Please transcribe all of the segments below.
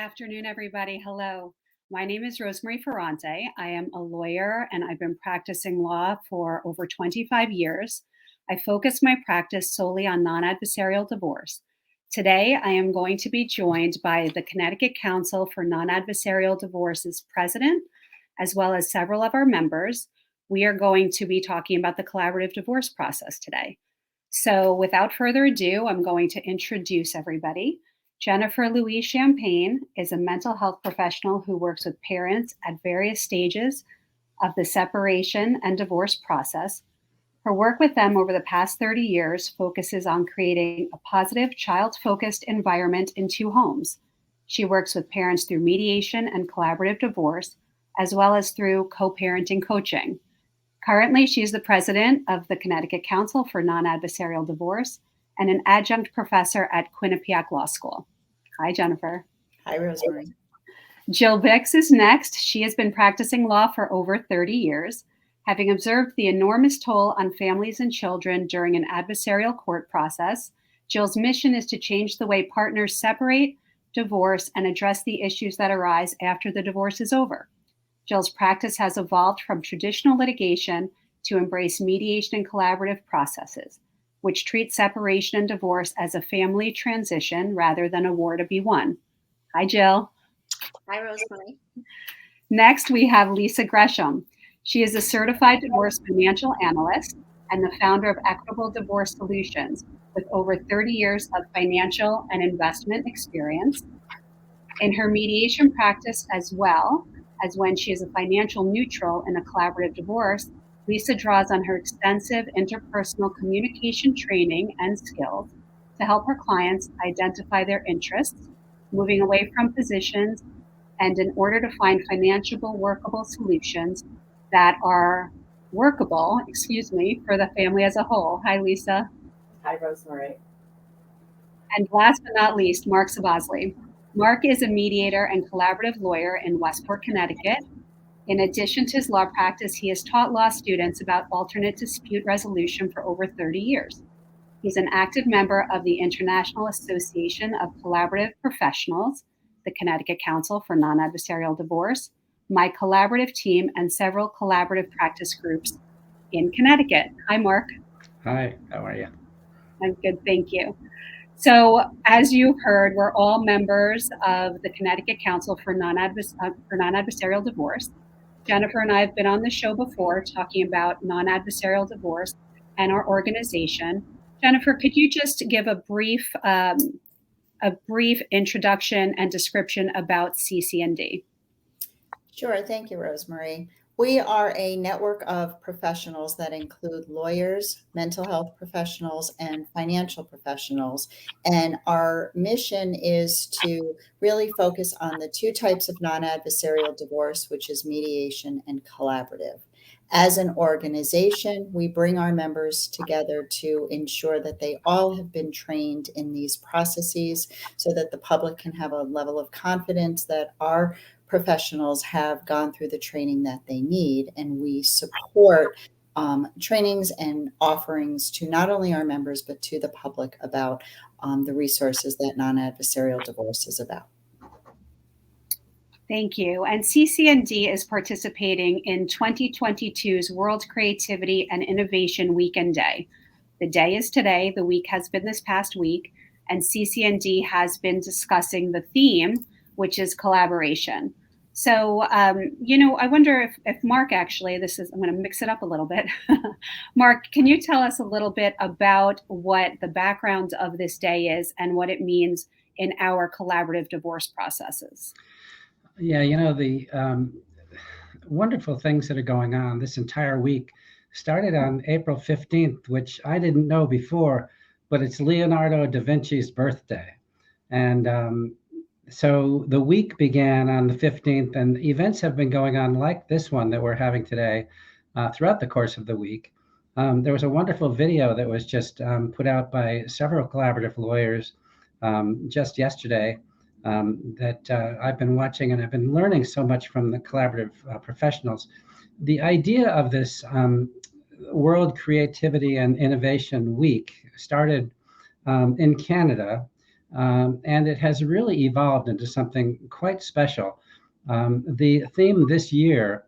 afternoon, everybody. Hello. My name is Rosemarie Ferrante. I am a lawyer and I've been practicing law for over 25 years. I focus my practice solely on non-adversarial divorce. Today, I am going to be joined by the Connecticut Council for Non-Adversarial Divorce's president, as well as several of our members. We are going to be talking about the collaborative divorce process today. So without further ado, I'm going to introduce everybody. Jennifer Luise Champagne is a mental health professional who works with parents at various stages of the separation and divorce process. Her work with them over the past 30 years focuses on creating a positive, child-focused environment in two homes. She works with parents through mediation and collaborative divorce, as well as through co-parenting coaching. Currently, she is the president of the Connecticut Council for Non-Adversarial Divorce and an adjunct professor at Quinnipiac Law School. Hi, Jennifer. Hi, Rosemarie. Jill Bicks is next. She has been practicing law for over 30 years, having observed the enormous toll on families and children during an adversarial court process. Jill's mission is to change the way partners separate, divorce, and address the issues that arise after the divorce is over. Jill's practice has evolved from traditional litigation to embrace mediation and collaborative processes, which treat separation and divorce as a family transition rather than a war to be won. Hi, Jill. Hi, Rosemary. Next, we have Lisa Gresham. She is a certified divorce financial analyst and the founder of Equitable Divorce Solutions with over 30 years of financial and investment experience. In her mediation practice, as well as when she is a financial neutral in a collaborative divorce, Lisa draws on her extensive interpersonal communication training and skills to help her clients identify their interests, moving away from positions, and in order to find financial workable solutions that are workable, for the family as a whole. Hi, Lisa. Hi, Rosemarie. And last but not least, Mark Soboslai. Mark is a mediator and collaborative lawyer in Westport, Connecticut. In addition to his law practice, he has taught law students about alternate dispute resolution for over 30 years. He's an active member of the International Association of Collaborative Professionals, the Connecticut Council for Non-Adversarial Divorce, my collaborative team, and several collaborative practice groups in Connecticut. Hi, Mark. Hi, how are you? I'm good, thank you. So as you've heard, we're all members of the Connecticut Council for Non-Adversarial Divorce. Jennifer and I have been on the show before talking about non-adversarial divorce and our organization. Jennifer, could you just give a brief introduction and description about CCND? Sure, thank you, Rosemarie. We are a network of professionals that include lawyers, mental health professionals, and financial professionals. And our mission is to really focus on the two types of non-adversarial divorce, which is mediation and collaborative. As an organization, we bring our members together to ensure that they all have been trained in these processes so that the public can have a level of confidence that our professionals have gone through the training that they need. And we support trainings and offerings to not only our members, but to the public about the resources that non-adversarial divorce is about. Thank you. And CCND is participating in 2022's World Creativity and Innovation Weekend Day. The day is today, the week has been this past week, and CCND has been discussing the theme, which is collaboration. So, I wonder if Mark, actually, I'm going to mix it up a little bit. Mark, can you tell us a little bit about what the background of this day is and what it means in our collaborative divorce processes? Yeah, the wonderful things that are going on this entire week started on April 15th, which I didn't know before, but it's Leonardo da Vinci's birthday. And so the week began on the 15th, and events have been going on like this one that we're having today throughout the course of the week. There was a wonderful video that was just put out by several collaborative lawyers just yesterday that I've been watching, and I've been learning so much from the collaborative professionals. The idea of this World Creativity and Innovation Week started in Canada and it has really evolved into something quite special. The theme this year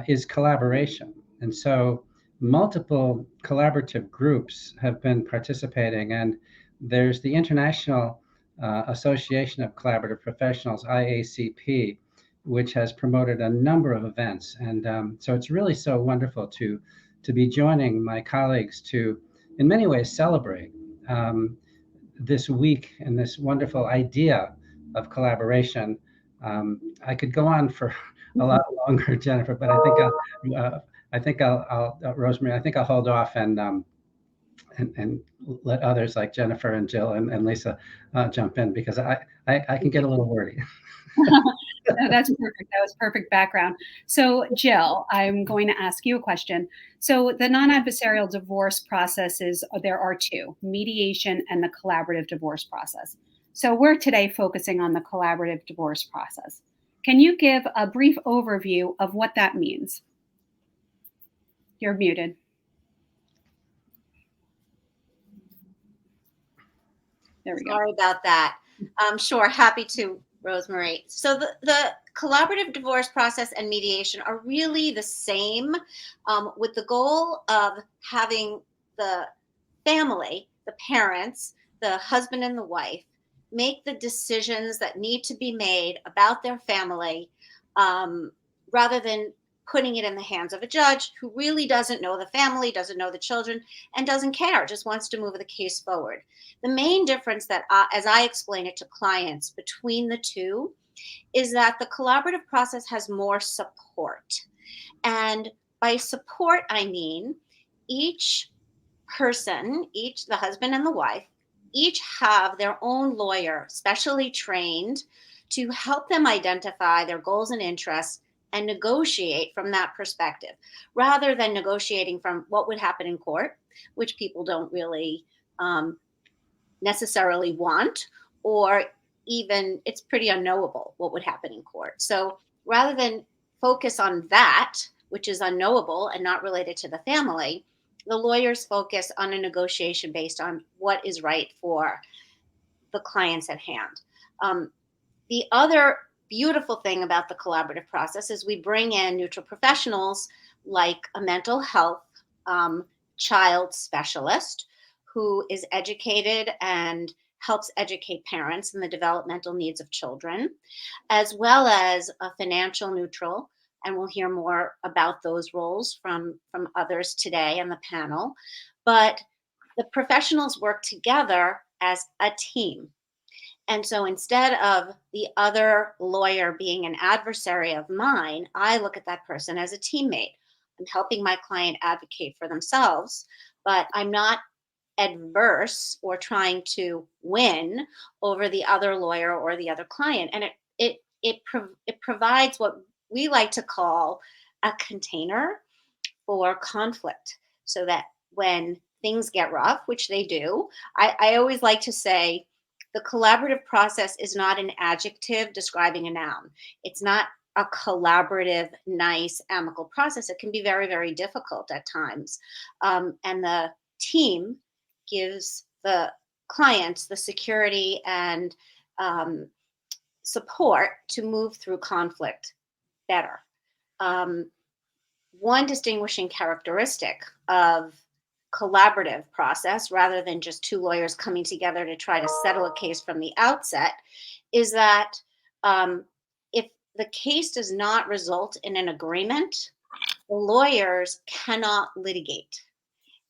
is collaboration. And so multiple collaborative groups have been participating, and there's the International Association of Collaborative Professionals, IACP, which has promoted a number of events. And so it's really so wonderful to be joining my colleagues to, in many ways, celebrate this week and this wonderful idea of collaboration. I could go on for a lot longer, Jennifer, but I think I'll Rosemarie, I think I'll hold off and let others like Jennifer and Jill and Lisa jump in, because I can get a little wordy. No, that's perfect. That was perfect background. So Jill, I'm going to ask you a question. So the non-adversarial divorce processes, there are two: mediation and the collaborative divorce process. So we're today focusing on the collaborative divorce process. Can you give a brief overview of what that means? You're muted. There we go. Sorry about that. Sure, happy to, Rosemarie. So the collaborative divorce process and mediation are really the same, with the goal of having the family, the parents, the husband and the wife, make the decisions that need to be made about their family, rather than putting it in the hands of a judge who really doesn't know the family, doesn't know the children, and doesn't care, just wants to move the case forward. The main difference that, as I explain it to clients between the two, is that the collaborative process has more support. And by support, I mean each person, the husband and the wife, each have their own lawyer, specially trained to help them identify their goals and interests and negotiate from that perspective, rather than negotiating from what would happen in court, which people don't really necessarily want, or even it's pretty unknowable what would happen in court. So rather than focus on that, which is unknowable and not related to the family, the lawyers focus on a negotiation based on what is right for the clients at hand. The other beautiful thing about the collaborative process is we bring in neutral professionals like a mental health child specialist who is educated and helps educate parents in the developmental needs of children, as well as a financial neutral. And we'll hear more about those roles from others today on the panel. But the professionals work together as a team. And so instead of the other lawyer being an adversary of mine, I look at that person as a teammate. I'm helping my client advocate for themselves, but I'm not adverse or trying to win over the other lawyer or the other client. And it provides what we like to call a container for conflict, so that when things get rough, which they do, I always like to say the collaborative process is not an adjective describing a noun. It's not a collaborative, nice, amicable process. It can be very, very difficult at times. And the team gives the clients the security and support to move through conflict better. One distinguishing characteristic of collaborative process, rather than just two lawyers coming together to try to settle a case from the outset, is that if the case does not result in an agreement, the lawyers cannot litigate.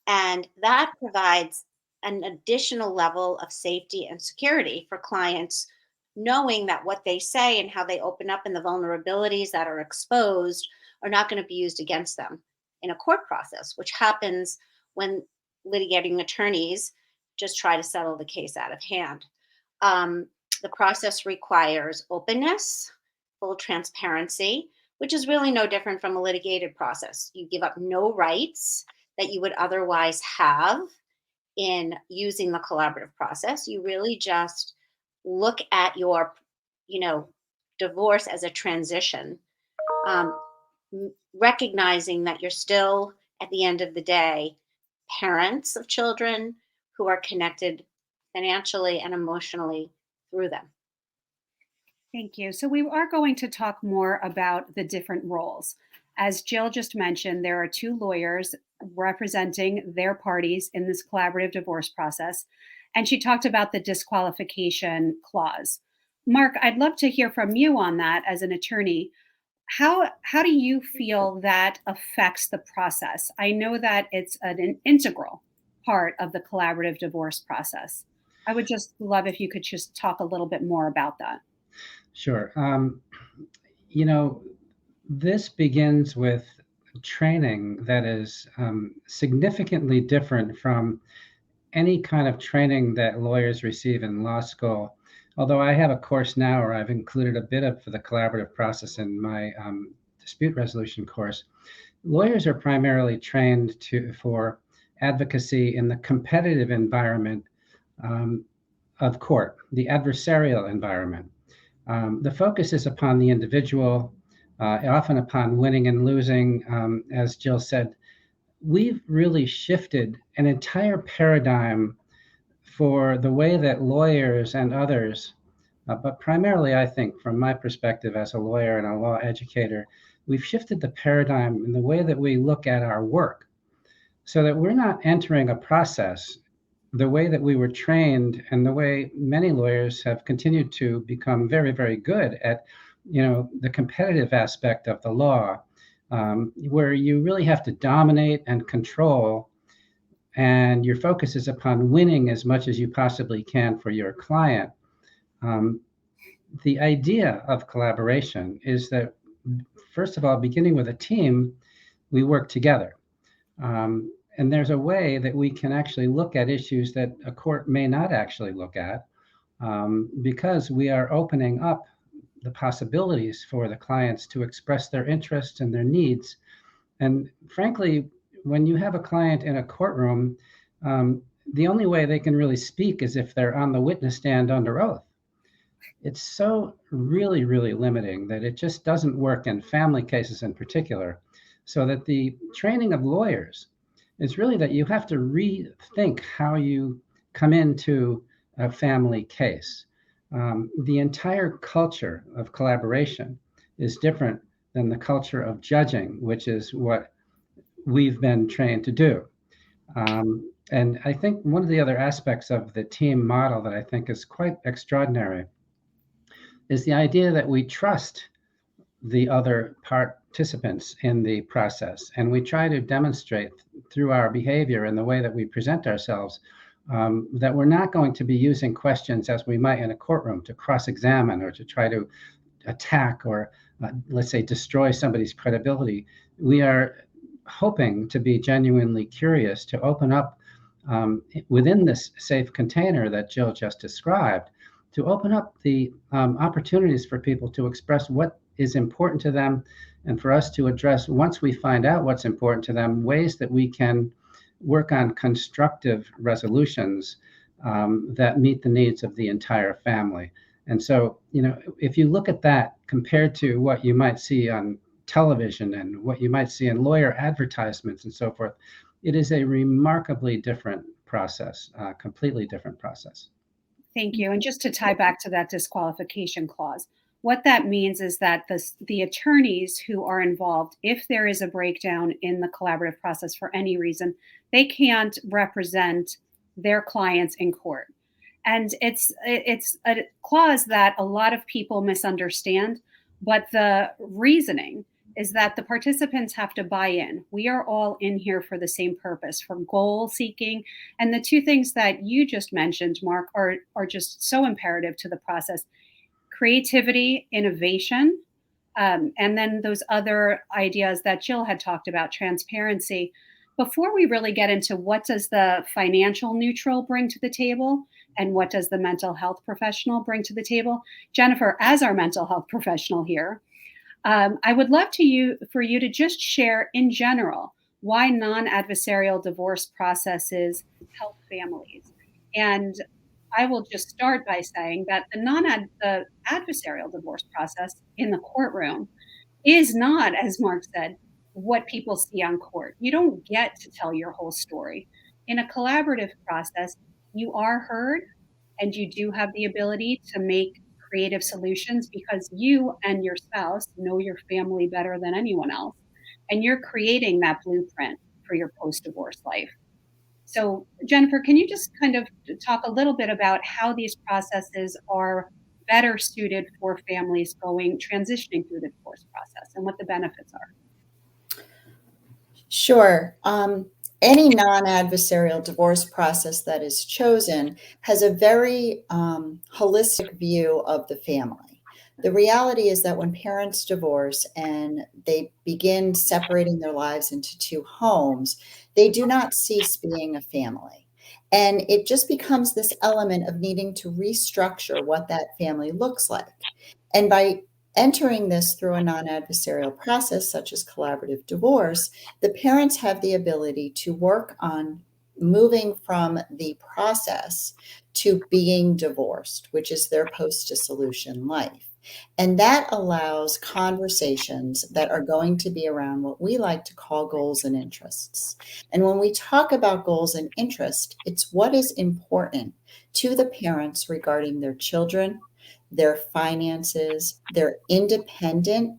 And that provides an additional level of safety and security for clients, knowing that what they say and how they open up and the vulnerabilities that are exposed are not going to be used against them in a court process, which happens when litigating attorneys just try to settle the case out of hand. The process requires openness, full transparency, which is really no different from a litigated process. You give up no rights that you would otherwise have in using the collaborative process. You really just look at your, divorce as a transition, recognizing that you're still, at the end of the day, parents of children who are connected financially and emotionally through them. Thank you. So we are going to talk more about the different roles. As Jill just mentioned, there are two lawyers representing their parties in this collaborative divorce process. And she talked about the disqualification clause. Mark, I'd love to hear from you on that as an attorney. How do you feel that affects the process? I know that it's an integral part of the collaborative divorce process. I would just love if you could just talk a little bit more about that. Sure. You know, this begins with training that is significantly different from any kind of training that lawyers receive in law school. Although I have a course now where I've included a bit of the collaborative process in my dispute resolution course, lawyers are primarily trained for advocacy in the competitive environment of court, the adversarial environment. The focus is upon the individual, often upon winning and losing. As Jill said, we've really shifted an entire paradigm for the way that lawyers and others, but primarily, I think, from my perspective as a lawyer and a law educator, we've shifted the paradigm in the way that we look at our work so that we're not entering a process the way that we were trained and the way many lawyers have continued to become very, very good at, the competitive aspect of the law, where you really have to dominate and control, and your focus is upon winning as much as you possibly can for your client. The idea of collaboration is that, first of all, beginning with a team, we work together. And there's a way that we can actually look at issues that a court may not actually look at, because we are opening up the possibilities for the clients to express their interests and their needs. And frankly, when you have a client in a courtroom, the only way they can really speak is if they're on the witness stand under oath. It's so really, really limiting that it just doesn't work in family cases in particular. So that the training of lawyers is really that you have to rethink how you come into a family case. The entire culture of collaboration is different than the culture of judging, which is what we've been trained to do. And I think one of the other aspects of the team model that I think is quite extraordinary is the idea that we trust the other participants in the process. And we try to demonstrate through our behavior and the way that we present ourselves that we're not going to be using questions as we might in a courtroom to cross-examine or to try to attack or, let's say, destroy somebody's credibility. We are hoping to be genuinely curious, to open up within this safe container that Jill just described, to open up the opportunities for people to express what is important to them, and for us to address, once we find out what's important to them, ways that we can work on constructive resolutions that meet the needs of the entire family. And so, if you look at that compared to what you might see on television and what you might see in lawyer advertisements and so forth, it is a remarkably different process, completely different process. Thank you. And just to tie back to that disqualification clause, what that means is that the attorneys who are involved, if there is a breakdown in the collaborative process for any reason, they can't represent their clients in court. And it's a clause that a lot of people misunderstand, but the reasoning is that the participants have to buy in. We are all in here for the same purpose, for goal seeking. And the two things that you just mentioned, Mark, are just so imperative to the process: creativity, innovation, and then those other ideas that Jill had talked about, transparency. Before we really get into what does the financial neutral bring to the table and what does the mental health professional bring to the table, Jennifer, as our mental health professional here, I would love for you to just share in general why non-adversarial divorce processes help families. And I will just start by saying that the adversarial divorce process in the courtroom is not, as Mark said, what people see on court. You don't get to tell your whole story. In a collaborative process, you are heard, and you do have the ability to make creative solutions because you and your spouse know your family better than anyone else, and you're creating that blueprint for your post-divorce life. So, Jennifer, can you just kind of talk a little bit about how these processes are better suited for families transitioning through the divorce process and what the benefits are? Sure. Any non-adversarial divorce process that is chosen has a very holistic view of the family. The reality is that when parents divorce and they begin separating their lives into two homes, they do not cease being a family. And it just becomes this element of needing to restructure what that family looks like. And by entering this through a non-adversarial process, such as collaborative divorce, the parents have the ability to work on moving from the process to being divorced, which is their post-dissolution life. And that allows conversations that are going to be around what we like to call goals and interests. And when we talk about goals and interests, it's what is important to the parents regarding their children, their finances, their independent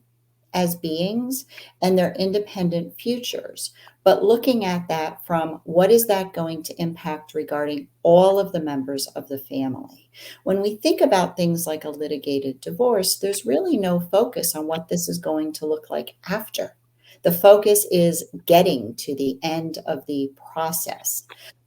as beings, and their independent futures. But looking at that from what is that going to impact regarding all of the members of the family? When we think about things like a litigated divorce, there's really no focus on what this is going to look like after. The focus is getting to the end of the process.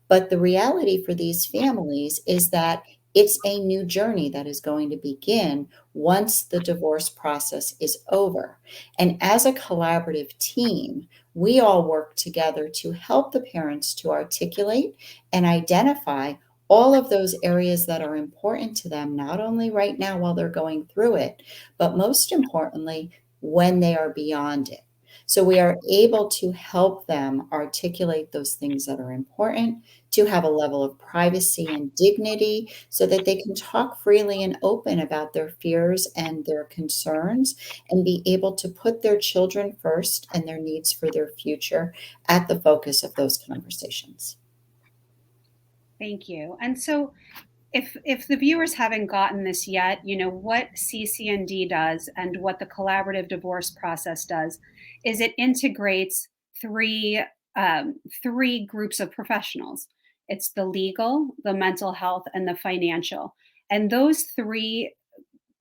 But the reality for these families is that it's a new journey that is going to begin once the divorce process is over. And as a collaborative team, we all work together to help the parents to articulate and identify all of those areas that are important to them, not only right now while they're going through it, but most importantly, when they are beyond it. So we are able to help them articulate those things that are important, to have a level of privacy and dignity so that they can talk freely and open about their fears and their concerns and be able to put their children first and their needs for their future at the focus of those conversations. Thank you. And so if the viewers haven't gotten this yet, what CCND does and what the collaborative divorce process does is it integrates three groups of professionals. It's the legal, the mental health, and the financial. And those three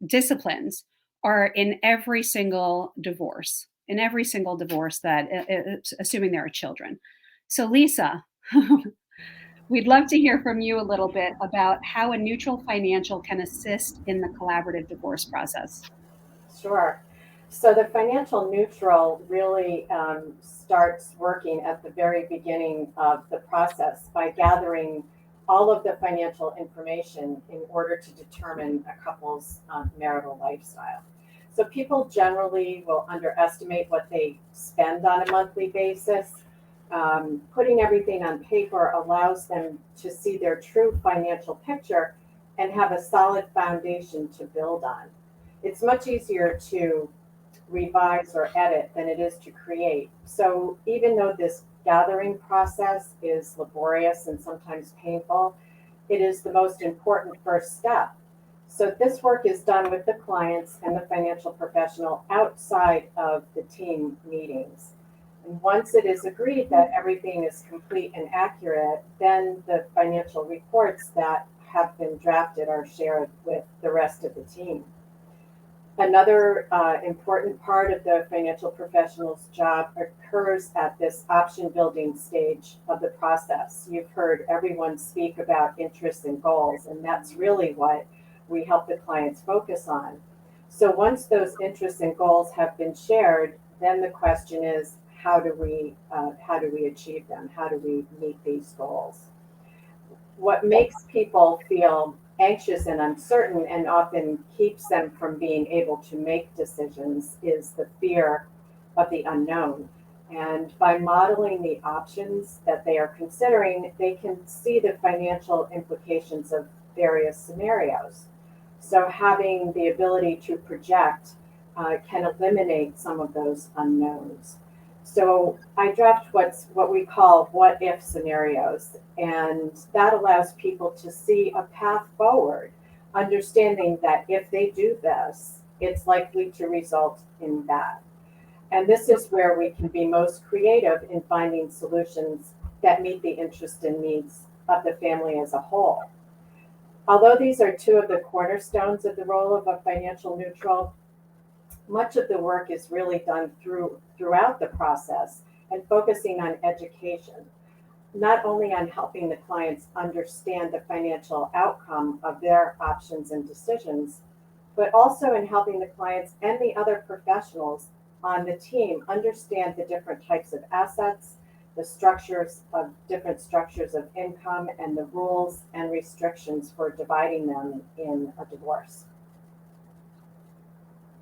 disciplines are in every single divorce, that, assuming there are children. So Lisa, we'd love to hear from you a little bit about how a neutral financial can assist in the collaborative divorce process. Sure. So the financial neutral really starts working at the very beginning of the process by gathering all of the financial information in order to determine a couple's marital lifestyle. So people generally will underestimate what they spend on a monthly basis. Putting everything on paper allows them to see their true financial picture and have a solid foundation to build on. It's much easier to revise or edit than it is to create. So even though this gathering process is laborious and sometimes painful, it is the most important first step. So this work is done with the clients and the financial professional outside of the team meetings. And once it is agreed that everything is complete and accurate, then the financial reports that have been drafted are shared with the rest of the team. Another important part of the financial professional's job occurs at this option building stage of the process. You've heard everyone speak about interests and goals, and that's really what we help the clients focus on. So once those interests and goals have been shared, then the question is, how do we achieve them? How do we meet these goals? What makes people feel anxious and uncertain and often keeps them from being able to make decisions is the fear of the unknown. And by modeling the options that they are considering, they can see the financial implications of various scenarios. So having the ability to project can eliminate some of those unknowns. So I draft what we call what if scenarios, and that allows people to see a path forward, understanding that if they do this, it's likely to result in that. And this is where we can be most creative in finding solutions that meet the interests and needs of the family as a whole. Although these are two of the cornerstones of the role of a financial neutral, much of the work is really done throughout the process and focusing on education, not only on helping the clients understand the financial outcome of their options and decisions, but also in helping the clients and the other professionals on the team understand the different types of assets, the different structures of income, and the rules and restrictions for dividing them in a divorce.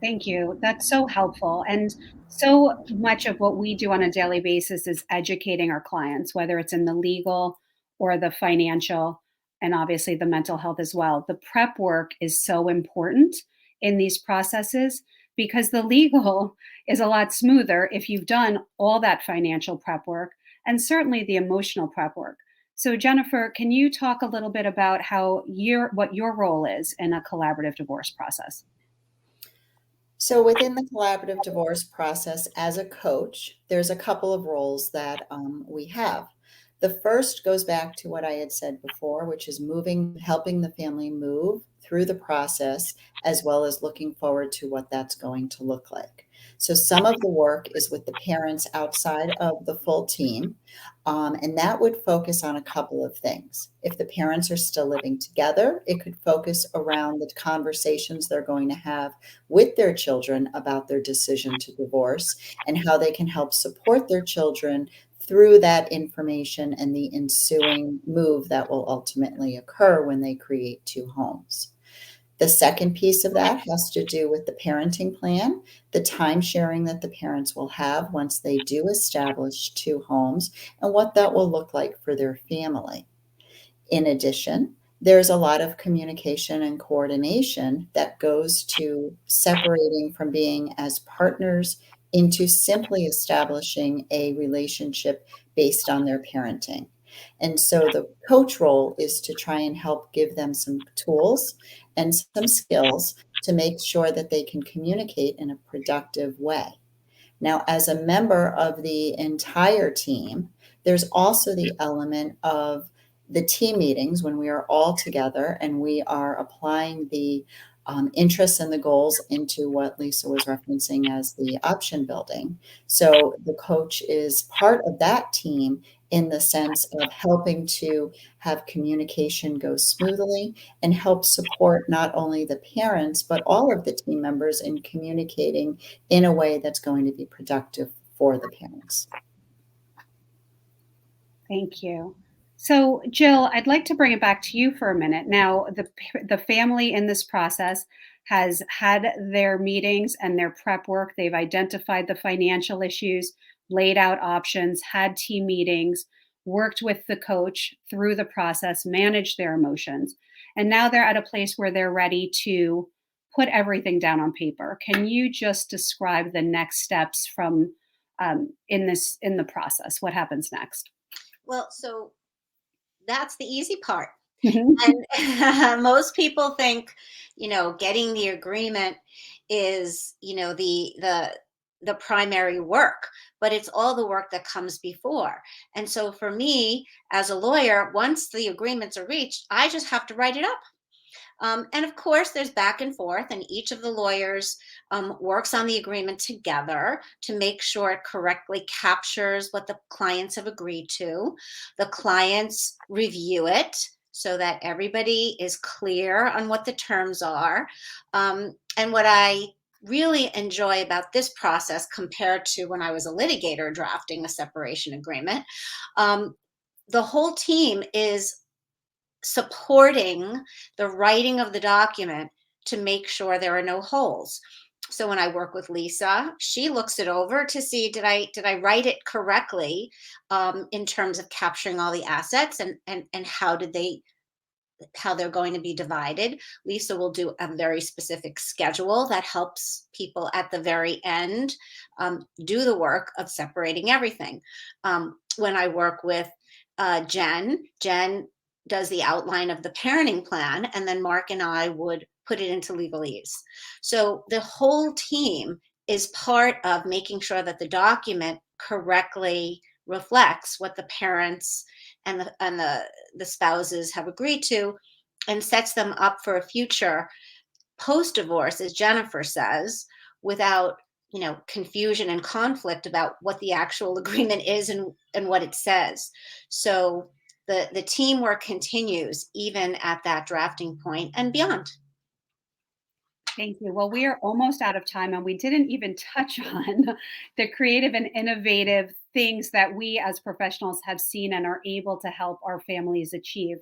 Thank you. That's so helpful. And so much of what we do on a daily basis is educating our clients, whether it's in the legal or the financial, and obviously the mental health as well. The prep work is so important in these processes because the legal is a lot smoother if you've done all that financial prep work and certainly the emotional prep work. So Jennifer, can you talk a little bit about what your role is in a collaborative divorce process? So within the collaborative divorce process as a coach, there's a couple of roles that we have. The first goes back to what I had said before, which is helping the family move through the process, as well as looking forward to what that's going to look like. So some of the work is with the parents outside of the full team, and that would focus on a couple of things. If the parents are still living together, it could focus around the conversations they're going to have with their children about their decision to divorce and how they can help support their children through that information and the ensuing move that will ultimately occur when they create two homes. The second piece of that has to do with the parenting plan, the time sharing that the parents will have once they do establish two homes, and what that will look like for their family. In addition, there's a lot of communication and coordination that goes to separating from being as partners into simply establishing a relationship based on their parenting. And so the coach role is to try and help give them some tools and some skills to make sure that they can communicate in a productive way. Now, as a member of the entire team, there's also the element of the team meetings when we are all together and we are applying the interests and the goals into what Lisa was referencing as the option building. So the coach is part of that team in the sense of helping to have communication go smoothly and help support not only the parents, but all of the team members in communicating in a way that's going to be productive for the parents. Thank you. So Jill, I'd like to bring it back to you for a minute. Now, the family in this process has had their meetings and their prep work. They've identified the financial issues, laid out options, had team meetings, worked with the coach through the process, managed their emotions. And now they're at a place where they're ready to put everything down on paper. Can you just describe the next steps from in the process? What happens next? Well, so that's the easy part. Mm-hmm. And most people think, getting the agreement is, the primary work, but it's all the work that comes before. And so for me as a lawyer, once the agreements are reached, I just have to write it up. And of course, there's back and forth, and each of the lawyers works on the agreement together to make sure it correctly captures what the clients have agreed to. The clients review it so that everybody is clear on what the terms are. And what I really enjoy about this process compared to when I was a litigator drafting a separation agreement, the whole team is supporting the writing of the document to make sure there are no holes. So when I work with Lisa, she looks it over to see did I write it correctly in terms of capturing all the assets and how did they how they're going to be divided. Lisa will do a very specific schedule that helps people at the very end do the work of separating everything. When I work with Jen does the outline of the parenting plan, and then Mark and I would put it into legalese. So the whole team is part of making sure that the document correctly reflects what the parents and the spouses have agreed to, and sets them up for a future post-divorce, as Jennifer says, without confusion and conflict about what the actual agreement is and what it says. So the teamwork continues even at that drafting point and beyond. Thank you. Well, we are almost out of time, and we didn't even touch on the creative and innovative things that we as professionals have seen and are able to help our families achieve.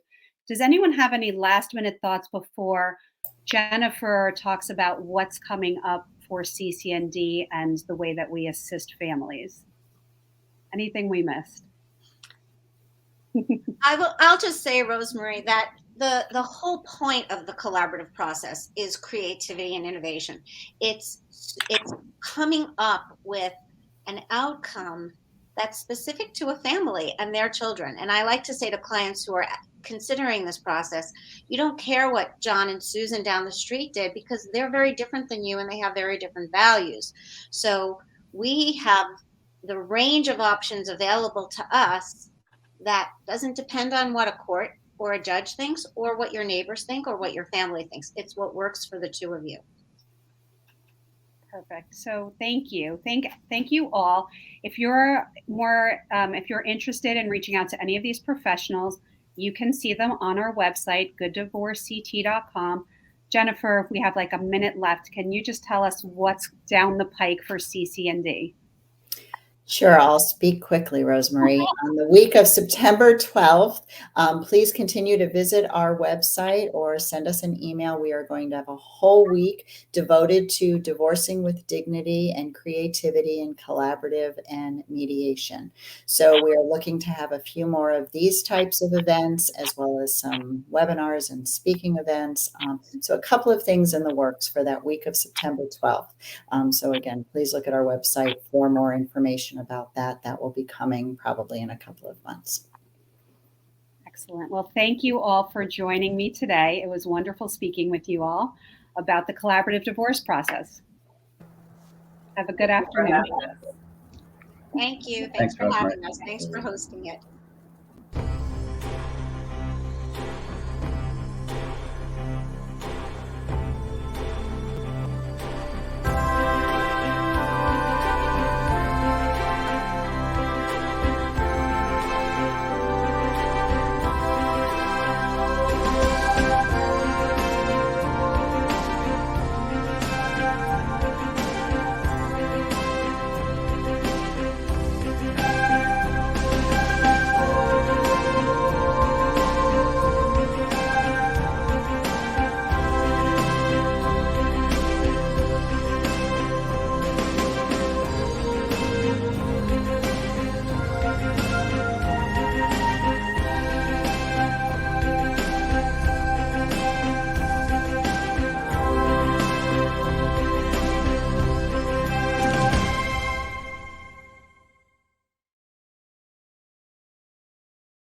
Does anyone have any last minute thoughts before Jennifer talks about what's coming up for CCND and the way that we assist families? Anything we missed? I'll just say, Rosemarie, that the whole point of the collaborative process is creativity and innovation. It's coming up with an outcome that's specific to a family and their children. And I like to say to clients who are considering this process, you don't care what John and Susan down the street did, because they're very different than you and they have very different values. So we have the range of options available to us that doesn't depend on what a court or a judge thinks or what your neighbors think or what your family thinks. It's what works for the two of you. Perfect. So thank you. Thank you all. If you're interested in reaching out to any of these professionals, you can see them on our website, gooddivorcect.com. Jennifer, if we have like a minute left, can you just tell us what's down the pike for CCND? Sure, I'll speak quickly, Rosemarie. On the week of September 12th, please continue to visit our website or send us an email. We are going to have a whole week devoted to divorcing with dignity and creativity and collaborative and mediation. So we are looking to have a few more of these types of events, as well as some webinars and speaking events. So a couple of things in the works for that week of September 12th. So again, please look at our website for more information about that. That will be coming probably in a couple of months. Excellent. Well, thank you all for joining me today. It was wonderful speaking with you all about the collaborative divorce process. Have a good afternoon. Thank you. Thanks for Rosemarie. having us. Thanks for hosting it.